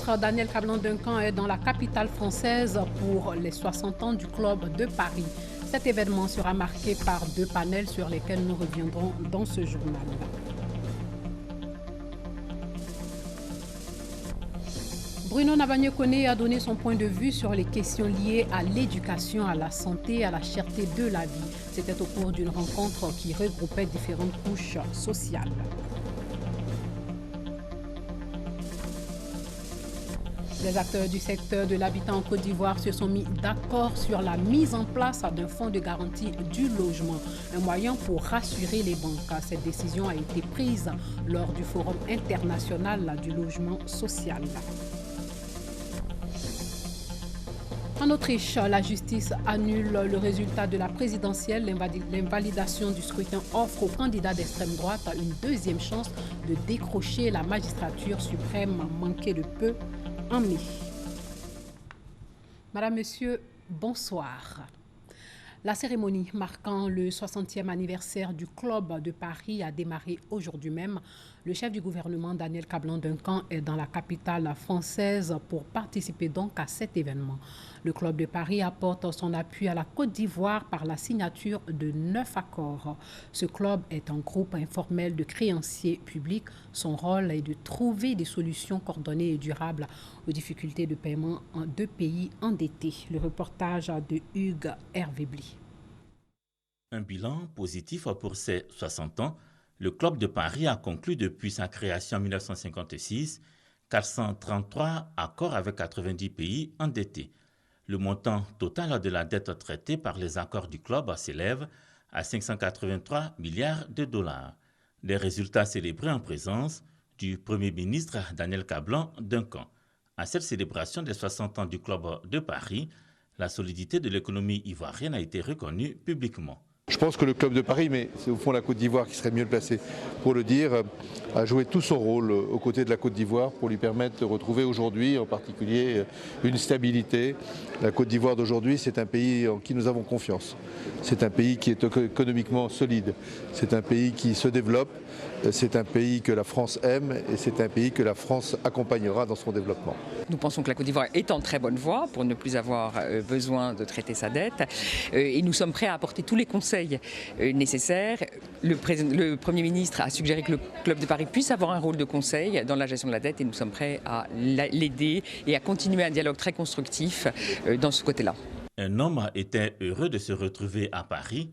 ministre Daniel Cablon-Duncan est dans la capitale française pour les 60 ans du Club de Paris. Cet événement sera marqué par 2 panels sur lesquels nous reviendrons dans ce journal. Bruno Nabagné-Koné a donné son point de vue sur les questions liées à l'éducation, à la santé, à la cherté de la vie. C'était au cours d'une rencontre qui regroupait différentes couches sociales. Les acteurs du secteur de l'habitat en Côte d'Ivoire se sont mis d'accord sur la mise en place d'un fonds de garantie du logement, un moyen pour rassurer les banques. Cette décision a été prise lors du Forum international du logement social. En Autriche, la justice annule le résultat de la présidentielle. L'invalidation du scrutin offre aux candidats d'extrême droite une deuxième chance de décrocher la magistrature suprême manquée de peu en mai. Madame, Monsieur, bonsoir. La cérémonie marquant le 60e anniversaire du Club de Paris a démarré aujourd'hui même. Le chef du gouvernement, Daniel Cablon-Duncan, est dans la capitale française pour participer donc à cet événement. Le Club de Paris apporte son appui à la Côte d'Ivoire par la signature de 9 accords. Ce club est un groupe informel de créanciers publics. Son rôle est de trouver des solutions coordonnées et durables aux difficultés de paiement en 2 pays endettés. Le reportage de Hugues Hervé-Bly. Un bilan positif pour ses 60 ans. Le Club de Paris a conclu depuis sa création en 1956 433 accords avec 90 pays endettés. Le montant total de la dette traitée par les accords du club s'élève à 583 milliards de dollars. Des résultats célébrés en présence du Premier ministre Daniel Cablon-Duncan. À cette célébration des 60 ans du Club de Paris, la solidité de l'économie ivoirienne a été reconnue publiquement. Je pense que le Club de Paris, mais c'est au fond la Côte d'Ivoire qui serait mieux placée pour le dire, a joué tout son rôle aux côtés de la Côte d'Ivoire pour lui permettre de retrouver aujourd'hui en particulier une stabilité. La Côte d'Ivoire d'aujourd'hui, c'est un pays en qui nous avons confiance. C'est un pays qui est économiquement solide. C'est un pays qui se développe. C'est un pays que la France aime et c'est un pays que la France accompagnera dans son développement. Nous pensons que la Côte d'Ivoire est en très bonne voie pour ne plus avoir besoin de traiter sa dette et nous sommes prêts à apporter tous les conseils nécessaires. Le Premier ministre a suggéré que le Club de Paris puisse avoir un rôle de conseil dans la gestion de la dette et nous sommes prêts à l'aider et à continuer un dialogue très constructif dans ce côté-là. Un homme était heureux de se retrouver à Paris.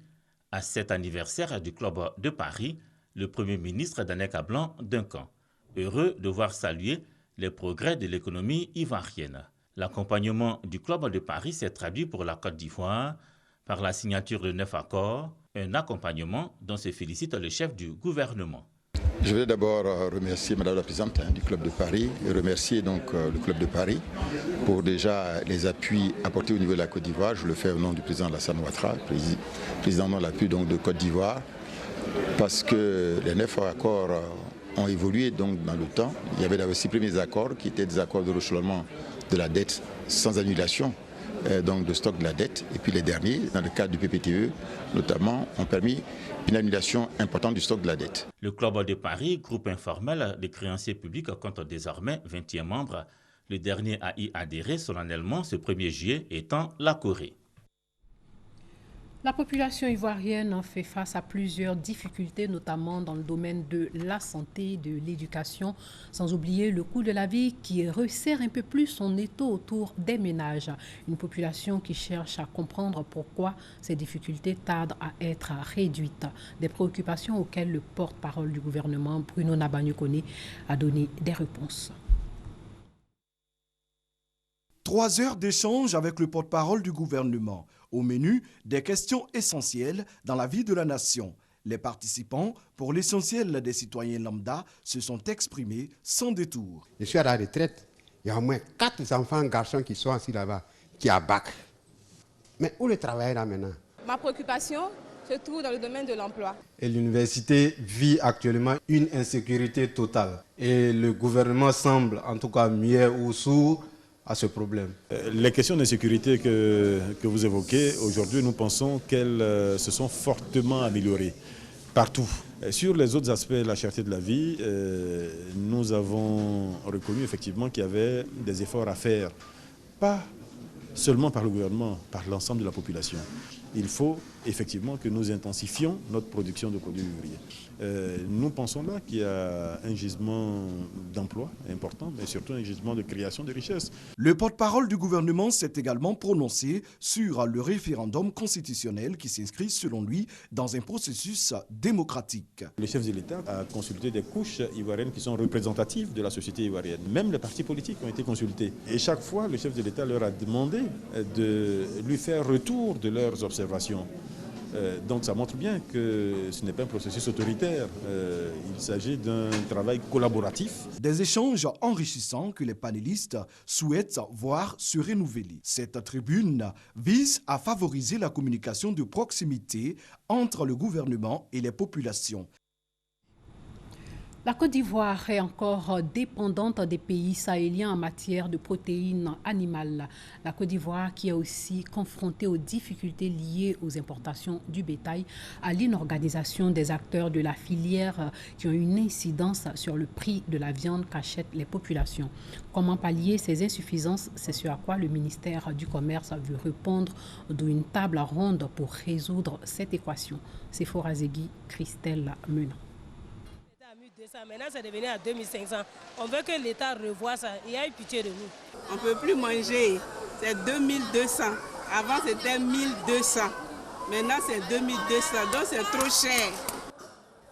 À cet anniversaire du Club de Paris, le Premier ministre Daniel Cablon-Duncan, heureux de voir saluer les progrès de l'économie ivoirienne. L'accompagnement du Club de Paris s'est traduit pour la Côte d'Ivoire par la signature de 9 accords, un accompagnement dont se félicite le chef du gouvernement. Je voudrais d'abord remercier Madame la Présidente du Club de Paris et remercier donc le Club de Paris pour déjà les appuis apportés au niveau de la Côte d'Ivoire. Je le fais au nom du président Alassane Ouattara, président de l'appui donc de Côte d'Ivoire, parce que les 9 accords ont évolué donc dans le temps. Il y avait les 6 premiers accords qui étaient des accords de rechelonnement de la dette sans annulation donc de stock de la dette. Et puis les derniers, dans le cadre du PPTE, notamment, ont permis une annulation importante du stock de la dette. Le Club de Paris, groupe informel des créanciers publics, compte désormais 21 membres. Le dernier a y adhéré solennellement ce 1er juillet, étant la Corée. La population ivoirienne fait face à plusieurs difficultés, notamment dans le domaine de la santé, de l'éducation, sans oublier le coût de la vie qui resserre un peu plus son étau autour des ménages. Une population qui cherche à comprendre pourquoi ces difficultés tardent à être réduites. Des préoccupations auxquelles le porte-parole du gouvernement, Bruno Nabagné-Koné, a donné des réponses. 3 heures d'échange avec le porte-parole du gouvernement. Au menu, des questions essentielles dans la vie de la nation. Les participants, pour l'essentiel des citoyens lambda, se sont exprimés sans détour. Je suis à la retraite. Il y a au moins 4 enfants garçons qui sont assis là-bas, qui a bac. Mais où le travail là maintenant? Ma préoccupation se trouve dans le domaine de l'emploi. Et l'université vit actuellement une insécurité totale. Et le gouvernement semble, en tout cas muet ou sourd, à ce problème. Les questions d'insécurité que vous évoquez, aujourd'hui, nous pensons qu'elles se sont fortement améliorées partout. Sur les autres aspects de la cherté de la vie, nous avons reconnu effectivement qu'il y avait des efforts à faire, pas seulement par le gouvernement, par l'ensemble de la population. Il faut effectivement que nous intensifions notre production de produits vivriers. Nous pensons là qu'il y a un gisement d'emploi important, mais surtout un gisement de création de richesses. Le porte-parole du gouvernement s'est également prononcé sur le référendum constitutionnel qui s'inscrit, selon lui, dans un processus démocratique. Le chef de l'État a consulté des couches ivoiriennes qui sont représentatives de la société ivoirienne. Même les partis politiques ont été consultés. Et chaque fois, le chef de l'État leur a demandé de lui faire retour de leurs observations. Donc ça montre bien que ce n'est pas un processus autoritaire, il s'agit d'un travail collaboratif. Des échanges enrichissants que les panélistes souhaitent voir se renouveler. Cette tribune vise à favoriser la communication de proximité entre le gouvernement et les populations. La Côte d'Ivoire est encore dépendante des pays sahéliens en matière de protéines animales. La Côte d'Ivoire qui est aussi confrontée aux difficultés liées aux importations du bétail, à l'inorganisation des acteurs de la filière qui ont une incidence sur le prix de la viande qu'achètent les populations. Comment pallier ces insuffisances? C'est ce à quoi le ministère du Commerce veut répondre d'une table ronde pour résoudre cette équation. C'est Forazegui, Christelle Menant. Maintenant, c'est devenu à 2500. On veut que l'État revoie ça et ait pitié de nous. On ne peut plus manger. C'est 2200. Avant, c'était 1200. Maintenant, c'est 2200. Donc, c'est trop cher.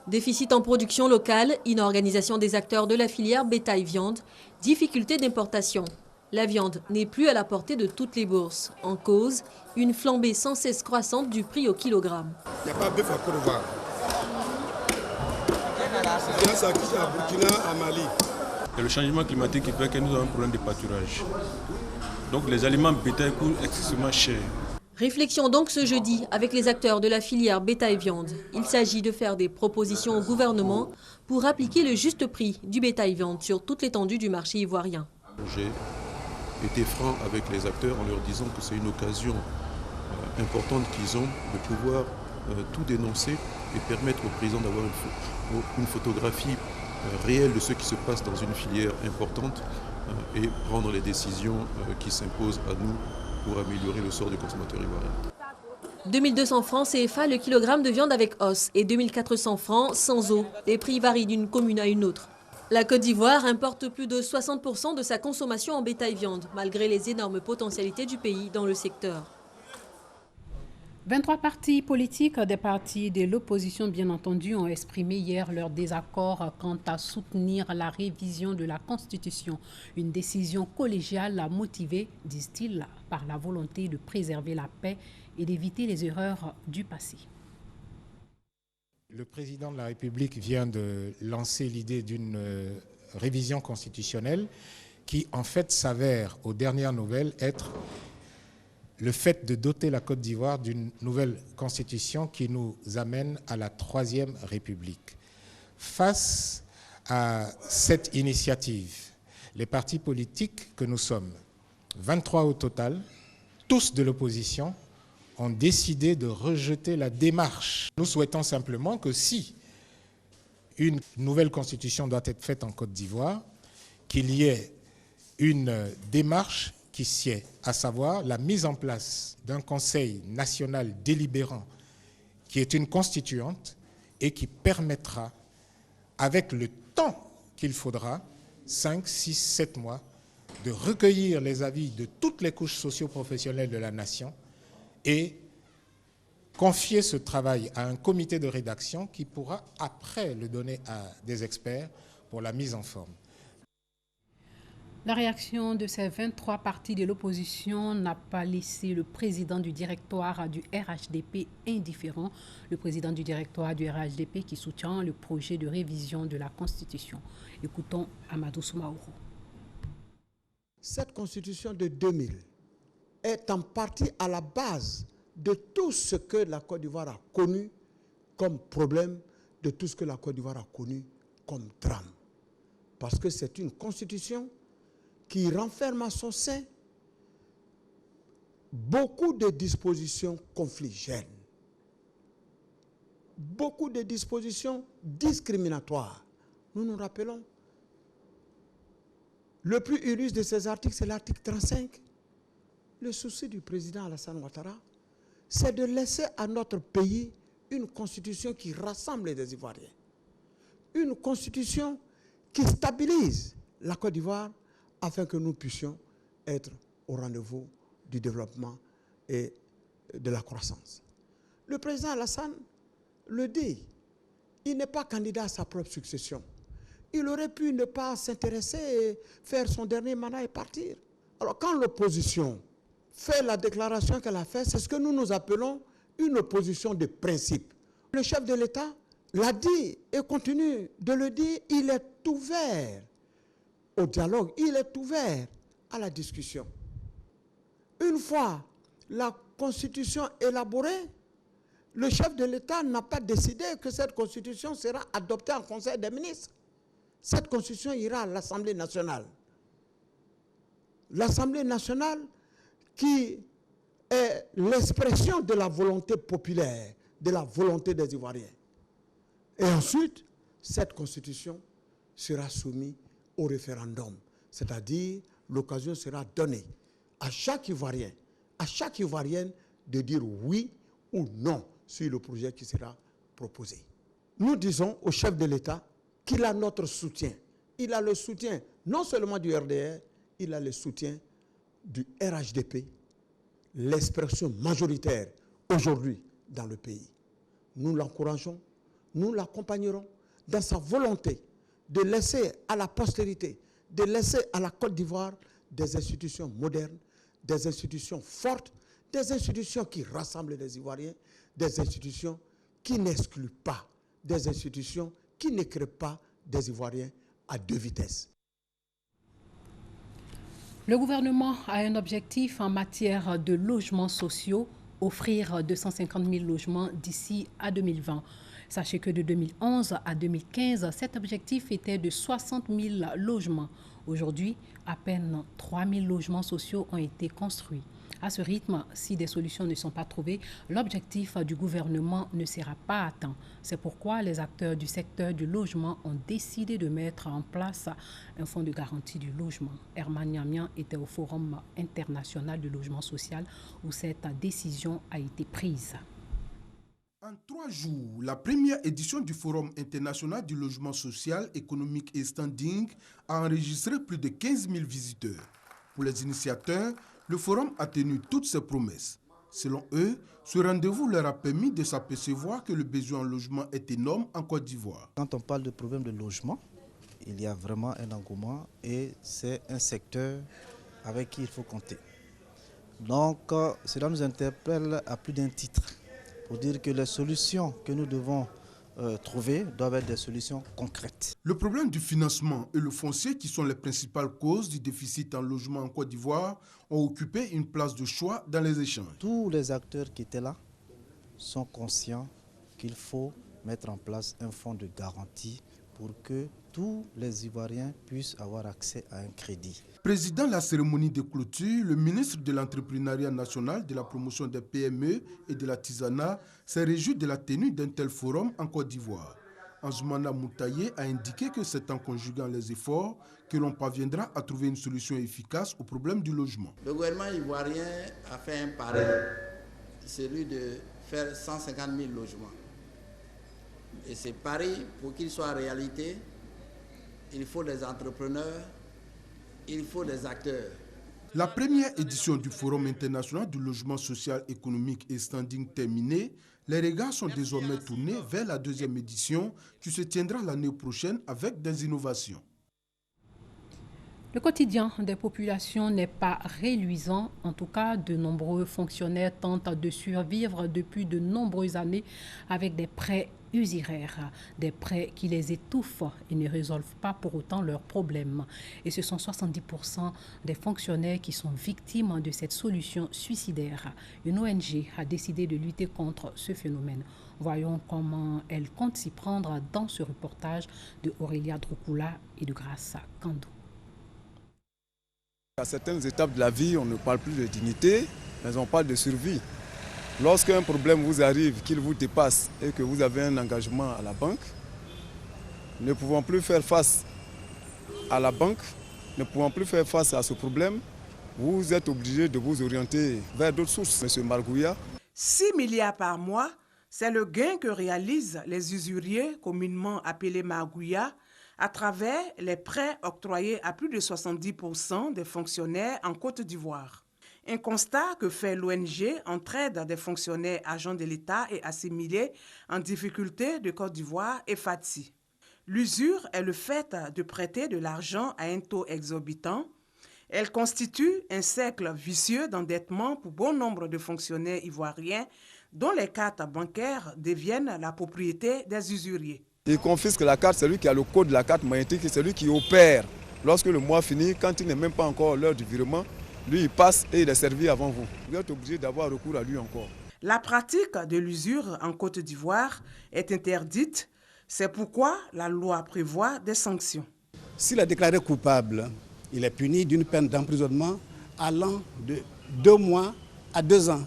Déficit en production locale, inorganisation des acteurs de la filière bétail-viande, difficulté d'importation. La viande n'est plus à la portée de toutes les bourses. En cause, une flambée sans cesse croissante du prix au kilogramme. Il n'y a pas de bœuf à Côte d'Ivoire. Ça quitte à Burkina, à Mali. Et le changement climatique qui fait que nous avons un problème de pâturage. Donc les aliments bétail coûtent excessivement cher. Réflexion donc ce jeudi avec les acteurs de la filière bétail-viande. Il s'agit de faire des propositions au gouvernement pour appliquer le juste prix du bétail-viande sur toute l'étendue du marché ivoirien. J'ai été franc avec les acteurs en leur disant que c'est une occasion importante qu'ils ont de pouvoir tout dénoncer et permettre au président d'avoir une photographie réelle de ce qui se passe dans une filière importante et prendre les décisions qui s'imposent à nous pour améliorer le sort du consommateur ivoirien. 2200 francs CFA le kilogramme de viande avec os et 2400 francs sans os. Les prix varient d'une commune à une autre. La Côte d'Ivoire importe plus de 60% de sa consommation en bétail-viande, malgré les énormes potentialités du pays dans le secteur. 23 partis politiques, des partis de l'opposition bien entendu, ont exprimé hier leur désaccord quant à soutenir la révision de la Constitution. Une décision collégiale motivée, disent-ils, par la volonté de préserver la paix et d'éviter les erreurs du passé. Le président de la République vient de lancer l'idée d'une révision constitutionnelle qui en fait s'avère aux dernières nouvelles être le fait de doter la Côte d'Ivoire d'une nouvelle constitution qui nous amène à la Troisième République. Face à cette initiative, les partis politiques que nous sommes, 23 au total, tous de l'opposition, ont décidé de rejeter la démarche. Nous souhaitons simplement que si une nouvelle constitution doit être faite en Côte d'Ivoire, qu'il y ait une démarche qui sied, à savoir la mise en place d'un conseil national délibérant qui est une constituante et qui permettra, avec le temps qu'il faudra, 5, 6, 7 mois, de recueillir les avis de toutes les couches socio-professionnelles de la nation et confier ce travail à un comité de rédaction qui pourra après le donner à des experts pour la mise en forme. La réaction de ces 23 partis de l'opposition n'a pas laissé le président du directoire du RHDP indifférent. Le président du directoire du RHDP qui soutient le projet de révision de la Constitution. Écoutons Amadou Soumaoro. Cette Constitution de 2000 est en partie à la base de tout ce que la Côte d'Ivoire a connu comme problème, de tout ce que la Côte d'Ivoire a connu comme drame. Parce que c'est une Constitution qui renferme à son sein beaucoup de dispositions conflictuelles. beaucoup de dispositions discriminatoires. Nous nous rappelons, le plus illustre de ces articles, c'est l'article 35. Le souci du président Alassane Ouattara, c'est de laisser à notre pays une constitution qui rassemble les Ivoiriens. Une constitution qui stabilise la Côte d'Ivoire afin que nous puissions être au rendez-vous du développement et de la croissance. Le président Alassane le dit, il n'est pas candidat à sa propre succession. Il aurait pu ne pas s'intéresser et faire son dernier mandat et partir. Alors quand l'opposition fait la déclaration qu'elle a faite, c'est ce que nous appelons une opposition de principe. Le chef de l'État l'a dit et continue de le dire, il est ouvert au dialogue, il est ouvert à la discussion. Une fois la constitution élaborée, le chef de l'État n'a pas décidé que cette constitution sera adoptée en Conseil des ministres. Cette constitution ira à l'Assemblée nationale. L'Assemblée nationale qui est l'expression de la volonté populaire, de la volonté des Ivoiriens. Et ensuite, cette constitution sera soumise au référendum. C'est-à-dire, l'occasion sera donnée à chaque Ivoirien, à chaque Ivoirienne de dire oui ou non sur le projet qui sera proposé. Nous disons au chef de l'État qu'il a notre soutien. Il a le soutien non seulement du RDR, il a le soutien du RHDP, l'expression majoritaire aujourd'hui dans le pays. Nous l'encourageons, nous l'accompagnerons dans sa volonté de laisser à la postérité, de laisser à la Côte d'Ivoire des institutions modernes, des institutions fortes, des institutions qui rassemblent les Ivoiriens, des institutions qui n'excluent pas, des institutions qui ne créent pas des Ivoiriens à deux vitesses. Le gouvernement a un objectif en matière de logements sociaux, offrir 250 000 logements d'ici à 2020. Sachez que de 2011 à 2015, cet objectif était de 60 000 logements. Aujourd'hui, à peine 3 000 logements sociaux ont été construits. À ce rythme, si des solutions ne sont pas trouvées, l'objectif du gouvernement ne sera pas atteint. C'est pourquoi les acteurs du secteur du logement ont décidé de mettre en place un fonds de garantie du logement. Herman Niamian était au Forum international du logement social où cette décision a été prise. En 3 jours, la première édition du Forum international du logement social, économique et standing a enregistré plus de 15 000 visiteurs. Pour les initiateurs, le forum a tenu toutes ses promesses. Selon eux, ce rendez-vous leur a permis de s'apercevoir que le besoin en logement est énorme en Côte d'Ivoire. Quand on parle de problème de logement, il y a vraiment un engouement et c'est un secteur avec qui il faut compter. Donc, cela nous interpelle à plus d'un titre pour dire que les solutions que nous devons trouver doivent être des solutions concrètes. Le problème du financement et le foncier, qui sont les principales causes du déficit en logement en Côte d'Ivoire, ont occupé une place de choix dans les échanges. Tous les acteurs qui étaient là sont conscients qu'il faut mettre en place un fonds de garantie pour que tous les Ivoiriens puissent avoir accès à un crédit. Président de la cérémonie de clôture, le ministre de l'Entrepreneuriat national, de la promotion des PME et de l'artisanat s'est réjoui de la tenue d'un tel forum en Côte d'Ivoire. Anzoumana Moutaye a indiqué que c'est en conjuguant les efforts que l'on parviendra à trouver une solution efficace au problème du logement. Le gouvernement ivoirien a fait un pari, celui de faire 150 000 logements. Et ce pari, pour qu'il soit réalité, il faut des entrepreneurs, il faut des acteurs. La première édition du Forum international du logement social, économique et standing terminée, les regards sont désormais tournés vers la deuxième édition qui se tiendra l'année prochaine avec des innovations. Le quotidien des populations n'est pas reluisant. En tout cas, de nombreux fonctionnaires tentent de survivre depuis de nombreuses années avec des prêts usuraires, des prêts qui les étouffent et ne résolvent pas pour autant leurs problèmes. Et ce sont 70% des fonctionnaires qui sont victimes de cette solution suicidaire. Une ONG a décidé de lutter contre ce phénomène. Voyons comment elle compte s'y prendre dans ce reportage de Aurélia Droukoula et de Grassa Kandou. À certaines étapes de la vie, on ne parle plus de dignité, mais on parle de survie. Lorsqu'un problème vous arrive, qu'il vous dépasse et que vous avez un engagement à la banque, ne pouvant plus faire face à la banque, ne pouvant plus faire face à ce problème, vous êtes obligé de vous orienter vers d'autres sources. Monsieur Margouya. 6 milliards par mois, c'est le gain que réalisent les usuriers, communément appelés Margouya, à travers les prêts octroyés à plus de 70% des fonctionnaires en Côte d'Ivoire. Un constat que fait l'ONG Entraide des fonctionnaires agents de l'État et assimilés en difficulté de Côte d'Ivoire et FATSI. L'usure est le fait de prêter de l'argent à un taux exorbitant. Elle constitue un cercle vicieux d'endettement pour bon nombre de fonctionnaires ivoiriens dont les cartes bancaires deviennent la propriété des usuriers. Il confisque la carte, c'est lui qui a le code de la carte magnétique, c'est lui qui opère. Lorsque le mois finit, quand il n'est même pas encore l'heure du virement, lui il passe et il est servi avant vous. Vous êtes obligé d'avoir recours à lui encore. La pratique de l'usure en Côte d'Ivoire est interdite. C'est pourquoi la loi prévoit des sanctions. S'il est déclaré coupable, il est puni d'une peine d'emprisonnement allant de 2 mois à 2 ans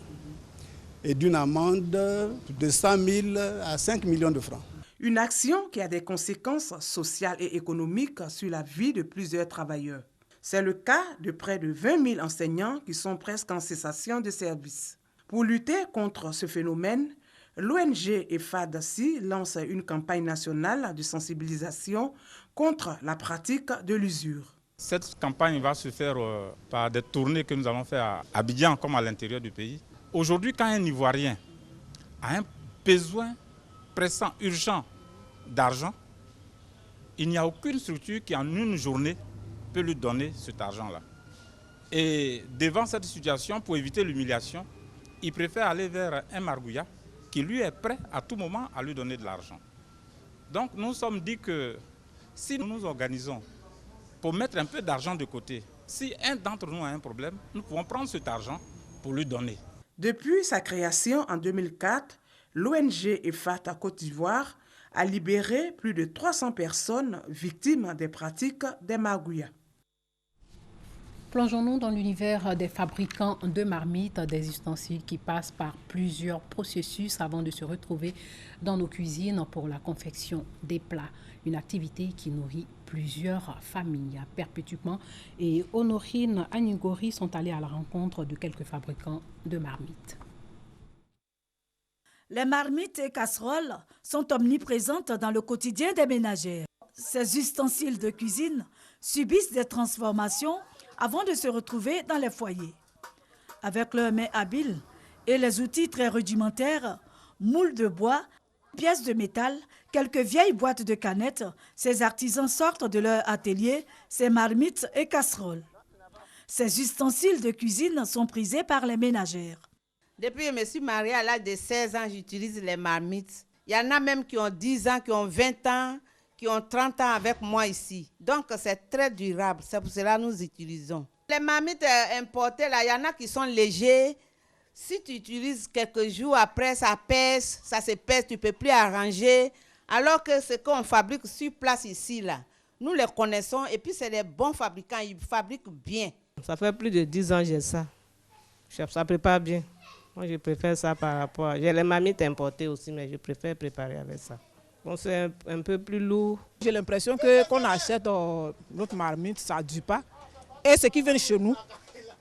et d'une amende de 100 000 à 5 millions de francs. Une action qui a des conséquences sociales et économiques sur la vie de plusieurs travailleurs. C'est le cas de près de 20 000 enseignants qui sont presque en cessation de service. Pour lutter contre ce phénomène, l'ONG FADSI lance une campagne nationale de sensibilisation contre la pratique de l'usure. Cette campagne va se faire par des tournées que nous allons faire à Abidjan comme à l'intérieur du pays. Aujourd'hui, quand un Ivoirien a un besoin pressant, urgent d'argent, il n'y a aucune structure qui en une journée peut lui donner cet argent-là. Et devant cette situation, pour éviter l'humiliation, il préfère aller vers un Margouya qui lui est prêt à tout moment à lui donner de l'argent. Donc nous nous sommes dit que si nous nous organisons pour mettre un peu d'argent de côté, si un d'entre nous a un problème, nous pouvons prendre cet argent pour lui donner. Depuis sa création en 2004, l'ONG EFAT à Côte d'Ivoire a libéré plus de 300 personnes victimes des pratiques des Margouya. Plongeons-nous dans l'univers des fabricants de marmites, des ustensiles qui passent par plusieurs processus avant de se retrouver dans nos cuisines pour la confection des plats. Une activité qui nourrit plusieurs familles perpétuellement. Et Honorine Anigori sont allés à la rencontre de quelques fabricants de marmites. Les marmites et casseroles sont omniprésentes dans le quotidien des ménagères. Ces ustensiles de cuisine subissent des transformations avant de se retrouver dans les foyers. Avec leurs mains habiles et les outils très rudimentaires, moules de bois, pièces de métal, quelques vieilles boîtes de canettes, ces artisans sortent de leur atelier ces marmites et casseroles. Ces ustensiles de cuisine sont prisés par les ménagères. Depuis que je me suis mariée à l'âge de 16 ans, j'utilise les marmites. Il y en a même qui ont 10 ans, qui ont 20 ans, qui ont 30 ans avec moi ici. Donc c'est très durable, c'est pour cela que nous utilisons. Les marmites importées, là, il y en a qui sont légers. Si tu utilises quelques jours après, ça pèse, ça se pèse, tu ne peux plus arranger. Alors que ce qu'on fabrique sur place ici, là, nous les connaissons et puis c'est des bons fabricants, ils fabriquent bien. Ça fait plus de 10 ans que j'ai ça. Ça prépare bien. Moi, je préfère ça par rapport à... J'ai les marmites importées aussi, mais je préfère préparer avec ça. Bon, c'est un peu plus lourd. J'ai l'impression que qu'on achète notre marmite, ça ne dure pas. Et ce qui vient chez nous,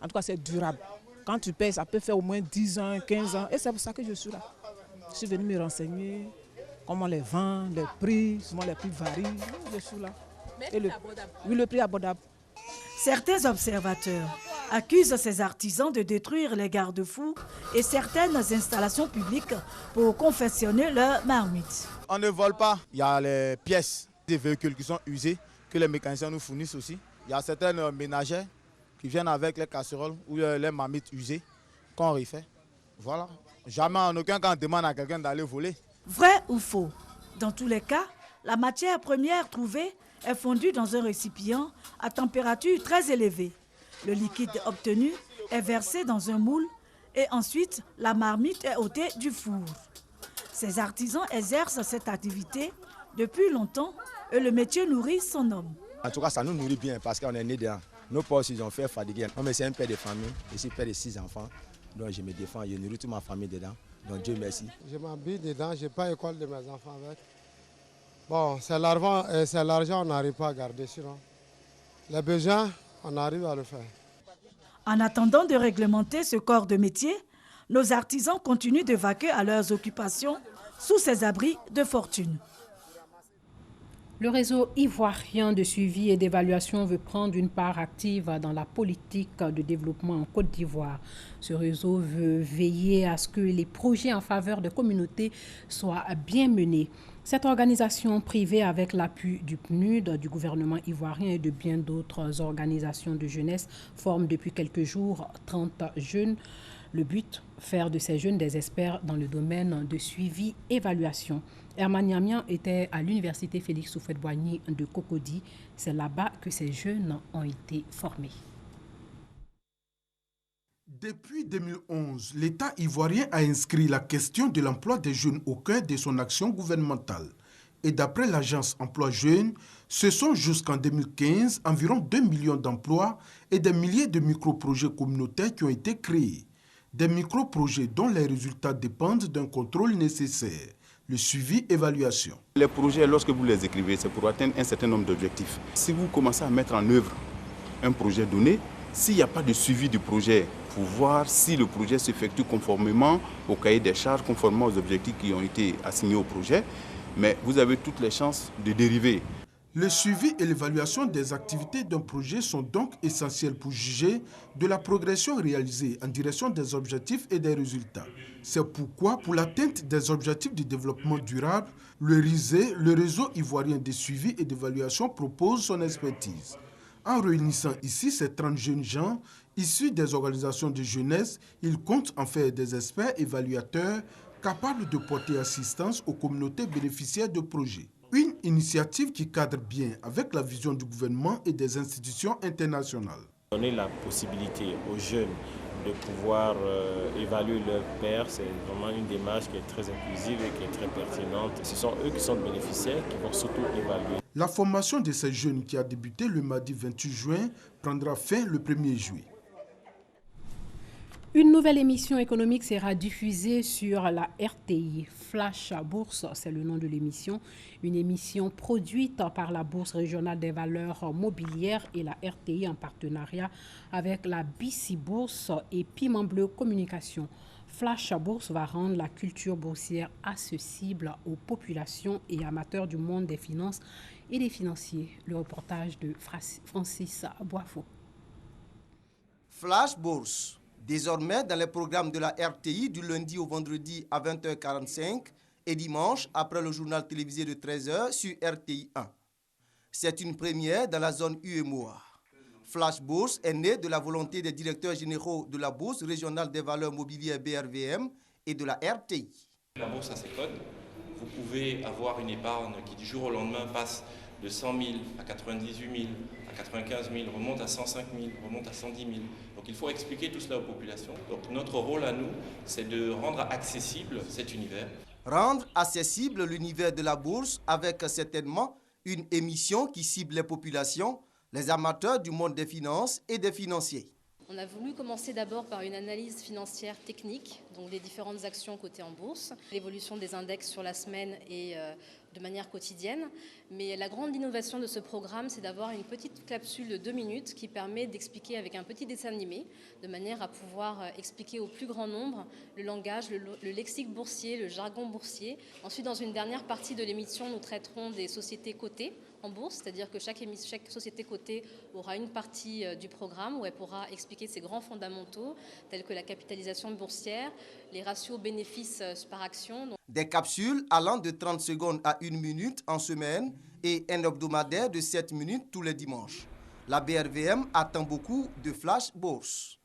en tout cas, c'est durable. Quand tu payes, ça peut faire au moins 10 ans, 15 ans. Et c'est pour ça que je suis là. Je suis venu me renseigner, comment les vend, les prix, souvent les prix varient. Je suis là. Mais le prix abordable. Oui, le prix abordable. Certains observateurs accusent ces artisans de détruire les garde-fous et certaines installations publiques pour confectionner leurs marmites. On ne vole pas. Il y a les pièces des véhicules qui sont usées, que les mécaniciens nous fournissent aussi. Il y a certaines ménagères qui viennent avec les casseroles ou les marmites usées qu'on refait. Voilà. Jamais en aucun cas on demande à quelqu'un d'aller voler. Vrai ou faux? Dans tous les cas, la matière première trouvée est fondue dans un récipient à température très élevée. Le liquide obtenu est versé dans un moule et ensuite la marmite est ôtée du four. Ces artisans exercent cette activité depuis longtemps et le métier nourrit son homme. En tout cas, ça nous nourrit bien parce qu'on est né dedans. Nos parents, ils ont fait fatiguer. Mais c'est un père de famille, ici père de 6 enfants. Donc je me défends, je nourris toute ma famille dedans. Donc Dieu merci. Je m'habille dedans, je n'ai pas l'école de mes enfants avec. Bon, c'est l'argent, on n'arrive pas à garder, sinon. Les besoins, on arrive à le faire. En attendant de réglementer ce corps de métier, nos artisans continuent de vaquer à leurs occupations sous ces abris de fortune. Le réseau ivoirien de suivi et d'évaluation veut prendre une part active dans la politique de développement en Côte d'Ivoire. Ce réseau veut veiller à ce que les projets en faveur de communautés soient bien menés. Cette organisation privée, avec l'appui du PNUD, du gouvernement ivoirien et de bien d'autres organisations de jeunesse, forme depuis quelques jours 30 jeunes. Le but, faire de ces jeunes des experts dans le domaine de suivi-évaluation. Herman Niamian était à l'université Félix Houphouët-Boigny de Cocody. C'est là-bas que ces jeunes ont été formés. Depuis 2011, l'État ivoirien a inscrit la question de l'emploi des jeunes au cœur de son action gouvernementale. Et d'après l'agence Emploi Jeunes, ce sont jusqu'en 2015 environ 2 millions d'emplois et des milliers de micro-projets communautaires qui ont été créés. Des micro-projets dont les résultats dépendent d'un contrôle nécessaire, le suivi-évaluation. Les projets, lorsque vous les écrivez, c'est pour atteindre un certain nombre d'objectifs. Si vous commencez à mettre en œuvre un projet donné, s'il n'y a pas de suivi du projet pour voir si le projet s'effectue conformément au cahier des charges, conformément aux objectifs qui ont été assignés au projet, mais vous avez toutes les chances de dériver. Le suivi et l'évaluation des activités d'un projet sont donc essentiels pour juger de la progression réalisée en direction des objectifs et des résultats. C'est pourquoi, pour l'atteinte des objectifs du développement durable, le RISE, le réseau ivoirien de suivi et d'évaluation, propose son expertise. En réunissant ici ces 30 jeunes gens issus des organisations de jeunesse, ils comptent en faire des experts évaluateurs capables de porter assistance aux communautés bénéficiaires de projets. Une initiative qui cadre bien avec la vision du gouvernement et des institutions internationales. Donner la possibilité aux jeunes de pouvoir évaluer leurs pairs, c'est vraiment une démarche qui est très inclusive et qui est très pertinente. Ce sont eux qui sont bénéficiaires, qui vont surtout évaluer. La formation de ces jeunes qui a débuté le mardi 28 juin prendra fin le 1er juillet. Une nouvelle émission économique sera diffusée sur la RTI. Flash Bourse, c'est le nom de l'émission. Une émission produite par la Bourse régionale des valeurs mobilières et la RTI en partenariat avec la BC Bourse et Piment Bleu Communication. Flash Bourse va rendre la culture boursière accessible aux populations et amateurs du monde des finances et des financiers. Le reportage de Francis Boifo. Flash Bourse. Désormais, dans les programmes de la RTI du lundi au vendredi à 20h45 et dimanche après le journal télévisé de 13h sur RTI 1. C'est une première dans la zone UEMOA. Flash Bourse est né de la volonté des directeurs généraux de la Bourse régionale des valeurs mobilières BRVM et de la RTI. La bourse a ses codes. Vous pouvez avoir une épargne qui du jour au lendemain passe de 100 000 à 98 000, à 95 000, remonte à 105 000, remonte à 110 000. Donc il faut expliquer tout cela aux populations. Donc notre rôle à nous, c'est de rendre accessible cet univers. Rendre accessible l'univers de la bourse avec certainement une émission qui cible les populations, les amateurs du monde des finances et des financiers. On a voulu commencer d'abord par une analyse financière technique, donc des différentes actions cotées en bourse, l'évolution des index sur la semaine et de manière quotidienne. Mais la grande innovation de ce programme, c'est d'avoir une petite capsule de 2 minutes qui permet d'expliquer avec un petit dessin animé, de manière à pouvoir expliquer au plus grand nombre le langage, le lexique boursier, le jargon boursier. Ensuite, dans une dernière partie de l'émission, nous traiterons des sociétés cotées en bourse, c'est-à-dire que chaque société cotée aura une partie du programme où elle pourra expliquer ses grands fondamentaux, tels que la capitalisation boursière, les ratios bénéfices par action. Des capsules allant de 30 secondes à 1 minute en semaine et un hebdomadaire de 7 minutes tous les dimanches. La BRVM attend beaucoup de Flash Bourse.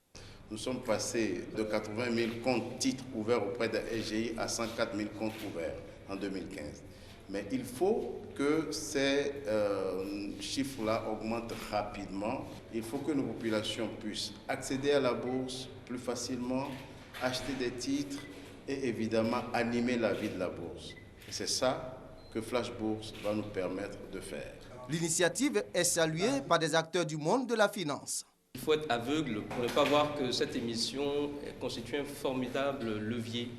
Nous sommes passés de 80 000 comptes titres ouverts auprès de la SGI à 104 000 comptes ouverts en 2015. Mais il faut que ces chiffres-là augmentent rapidement. Il faut que nos populations puissent accéder à la bourse plus facilement, acheter des titres et évidemment animer la vie de la bourse. Et c'est ça que Flash Bourse va nous permettre de faire. L'initiative est saluée par des acteurs du monde de la finance. Il faut être aveugle pour ne pas voir que cette émission constitue un formidable levier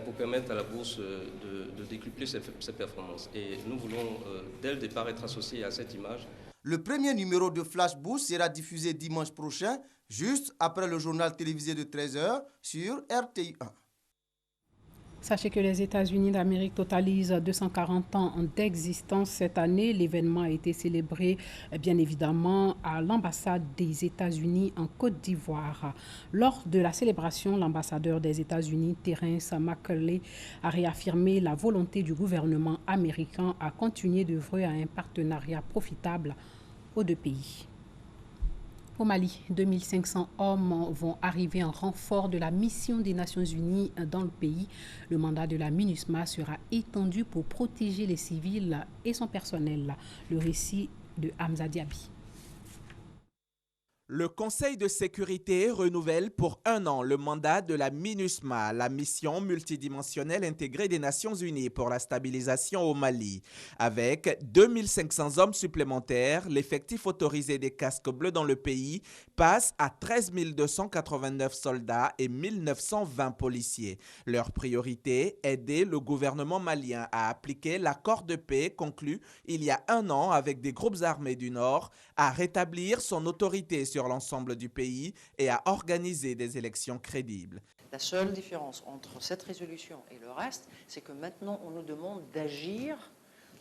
pour permettre à la bourse de décupler ses performances. Et nous voulons, dès le départ, être associés à cette image. Le premier numéro de Flash Bourse sera diffusé dimanche prochain, juste après le journal télévisé de 13h sur RTI 1. Sachez que les États-Unis d'Amérique totalisent 240 ans d'existence cette année. L'événement a été célébré, bien évidemment, à l'ambassade des États-Unis en Côte d'Ivoire. Lors de la célébration, l'ambassadeur des États-Unis, Terence McCauley, a réaffirmé la volonté du gouvernement américain à continuer d'œuvrer à un partenariat profitable aux deux pays. Au Mali, 2500 hommes vont arriver en renfort de la mission des Nations Unies dans le pays. Le mandat de la MINUSMA sera étendu pour protéger les civils et son personnel. Le récit de Hamza Diaby. Le Conseil de sécurité renouvelle pour 1 an le mandat de la MINUSMA, la mission multidimensionnelle intégrée des Nations Unies pour la stabilisation au Mali. Avec 2500 hommes supplémentaires, l'effectif autorisé des casques bleus dans le pays passe à 13 289 soldats et 1920 policiers. Leur priorité, aider le gouvernement malien à appliquer l'accord de paix conclu il y a 1 an avec des groupes armés du Nord, à rétablir son autorité sur l'ensemble du pays et à organiser des élections crédibles. La seule différence entre cette résolution et le reste, c'est que maintenant on nous demande d'agir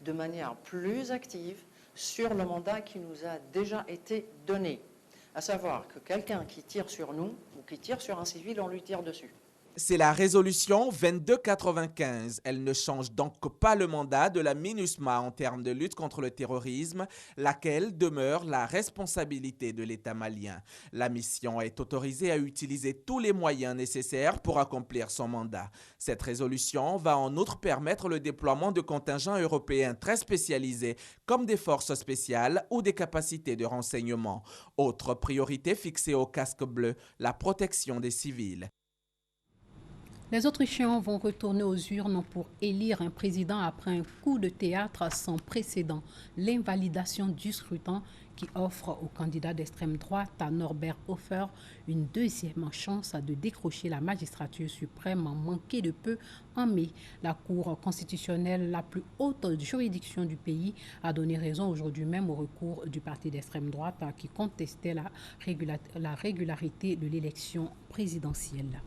de manière plus active sur le mandat qui nous a déjà été donné. À savoir que quelqu'un qui tire sur nous ou qui tire sur un civil, on lui tire dessus. C'est la résolution 2295. Elle ne change donc pas le mandat de la MINUSMA en termes de lutte contre le terrorisme, laquelle demeure la responsabilité de l'État malien. La mission est autorisée à utiliser tous les moyens nécessaires pour accomplir son mandat. Cette résolution va en outre permettre le déploiement de contingents européens très spécialisés, comme des forces spéciales ou des capacités de renseignement. Autre priorité fixée au casque bleu, la protection des civils. Les Autrichiens vont retourner aux urnes pour élire un président après un coup de théâtre sans précédent, l'invalidation du scrutin qui offre au candidat d'extrême droite, à Norbert Hofer, une deuxième chance de décrocher la magistrature suprême manquée de peu en mai. La Cour constitutionnelle, la plus haute juridiction du pays, a donné raison aujourd'hui même au recours du parti d'extrême droite qui contestait la régularité de l'élection présidentielle.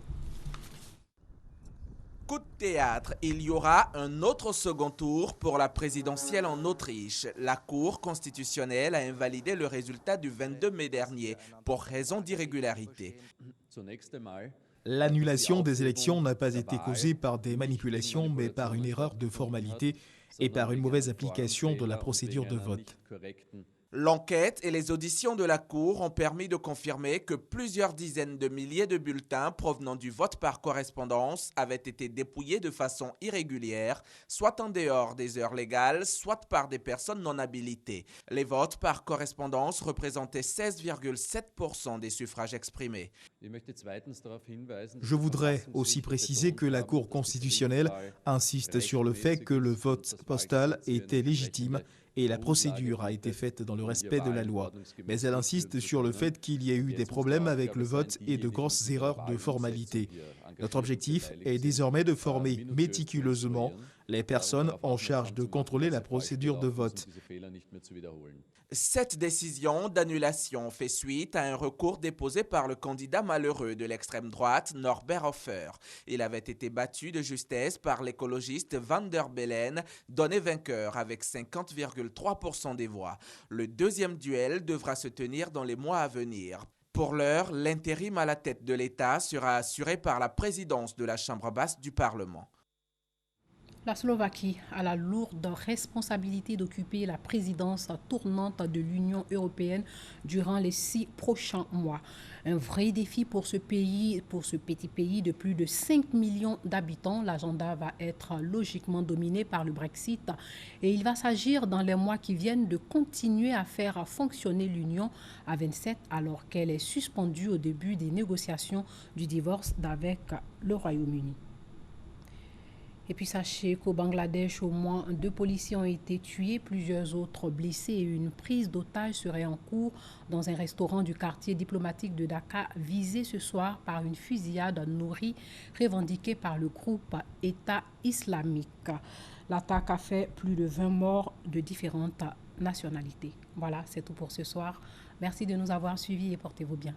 Coup de théâtre, il y aura un autre second tour pour la présidentielle en Autriche. La Cour constitutionnelle a invalidé le résultat du 22 mai dernier pour raison d'irrégularité. L'annulation des élections n'a pas été causée par des manipulations, mais par une erreur de formalité et par une mauvaise application de la procédure de vote. L'enquête et les auditions de la Cour ont permis de confirmer que plusieurs dizaines de milliers de bulletins provenant du vote par correspondance avaient été dépouillés de façon irrégulière, soit en dehors des heures légales, soit par des personnes non habilitées. Les votes par correspondance représentaient 16,7% des suffrages exprimés. Je voudrais aussi préciser que la Cour constitutionnelle insiste sur le fait que le vote postal était légitime et la procédure a été faite dans le respect de la loi. Mais elle insiste sur le fait qu'il y ait eu des problèmes avec le vote et de grosses erreurs de formalité. Notre objectif est désormais de former méticuleusement les personnes en charge de contrôler la procédure de vote. Cette décision d'annulation fait suite à un recours déposé par le candidat malheureux de l'extrême droite, Norbert Hofer. Il avait été battu de justesse par l'écologiste Van der Bellen, donné vainqueur avec 50,3% des voix. Le deuxième duel devra se tenir dans les mois à venir. Pour l'heure, l'intérim à la tête de l'État sera assuré par la présidence de la Chambre basse du Parlement. La Slovaquie a la lourde responsabilité d'occuper la présidence tournante de l'Union européenne durant les 6 prochains mois. Un vrai défi pour ce pays, pour ce petit pays de plus de 5 millions d'habitants. L'agenda va être logiquement dominé par le Brexit et il va s'agir dans les mois qui viennent de continuer à faire fonctionner l'Union à 27 alors qu'elle est suspendue au début des négociations du divorce avec le Royaume-Uni. Et puis sachez qu'au Bangladesh, au moins 2 policiers ont été tués, plusieurs autres blessés et une prise d'otage serait en cours dans un restaurant du quartier diplomatique de Dakar, visé ce soir par une fusillade nourrie revendiquée par le groupe État islamique. L'attaque a fait plus de 20 morts de différentes nationalités. Voilà, c'est tout pour ce soir. Merci de nous avoir suivis et portez-vous bien.